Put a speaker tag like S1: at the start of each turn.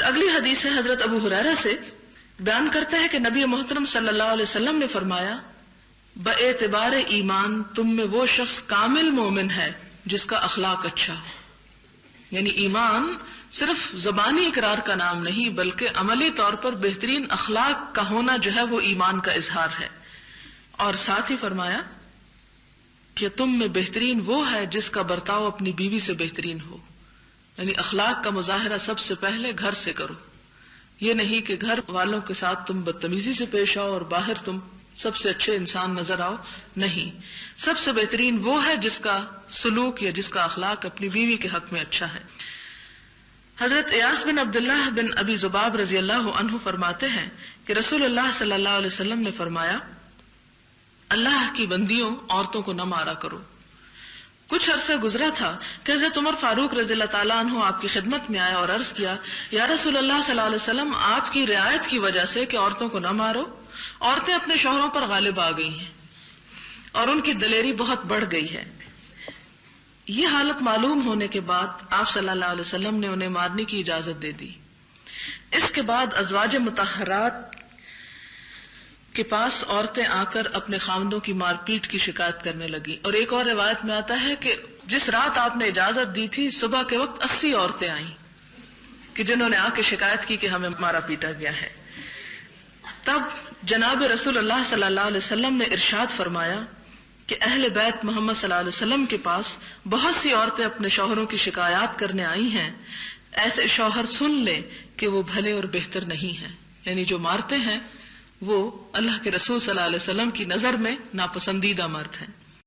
S1: پھر اگلی حدیث ہے حضرت ابو ہریرہ سے، بیان کرتا ہے کہ نبی محترم صلی اللہ علیہ وسلم نے فرمایا باعتبار ایمان تم میں وہ شخص کامل مومن ہے جس کا اخلاق اچھا ہو. یعنی ایمان صرف زبانی اقرار کا نام نہیں بلکہ عملی طور پر بہترین اخلاق کا ہونا جو ہے وہ ایمان کا اظہار ہے. اور ساتھ ہی فرمایا کہ تم میں بہترین وہ ہے جس کا برتاؤ اپنی بیوی سے بہترین ہو. یعنی اخلاق کا مظاہرہ سب سے پہلے گھر سے کرو. یہ نہیں کہ گھر والوں کے ساتھ تم بدتمیزی سے پیش آؤ اور باہر تم سب سے اچھے انسان نظر آؤ. نہیں، سب سے بہترین وہ ہے جس کا سلوک یا جس کا اخلاق اپنی بیوی کے حق میں اچھا ہے. حضرت ایاس بن عبداللہ بن ابی ذباب رضی اللہ عنہ فرماتے ہیں کہ رسول اللہ صلی اللہ علیہ وسلم نے فرمایا اللہ کی بندیوں عورتوں کو نہ مارا کرو. کچھ عرصہ گزرا تھا کہ حضرت عمر فاروق رضی اللہ تعالیٰ عنہ آپ کی خدمت میں آئے اور عرض کیا یا رسول اللہ صلی اللہ علیہ وسلم آپ کی رعایت کی وجہ سے کہ عورتوں کو نہ مارو، عورتیں اپنے شوہروں پر غالب آ گئی ہیں اور ان کی دلیری بہت بڑھ گئی ہے. یہ حالت معلوم ہونے کے بعد آپ صلی اللہ علیہ وسلم نے انہیں مارنے کی اجازت دے دی. اس کے بعد ازواج مطہرات کے پاس عورتیں آ کر اپنے خاوندوں کی مار پیٹ کی شکایت کرنے لگی. اور ایک اور روایت میں آتا ہے کہ جس رات آپ نے اجازت دی تھی صبح کے وقت 80 عورتیں آئیں کہ جنہوں نے آ کے شکایت کی کہ ہمیں مارا پیٹا گیا ہے. تب جناب رسول اللہ صلی اللہ علیہ وسلم نے ارشاد فرمایا کہ اہل بیت محمد صلی اللہ علیہ وسلم کے پاس بہت سی عورتیں اپنے شوہروں کی شکایات کرنے آئی ہیں، ایسے شوہر سن لیں کہ وہ بھلے اور بہتر نہیں ہیں. یعنی جو مارتے ہیں وہ اللہ کے رسول صلی اللہ علیہ وسلم کی نظر میں ناپسندیدہ مرد ہیں.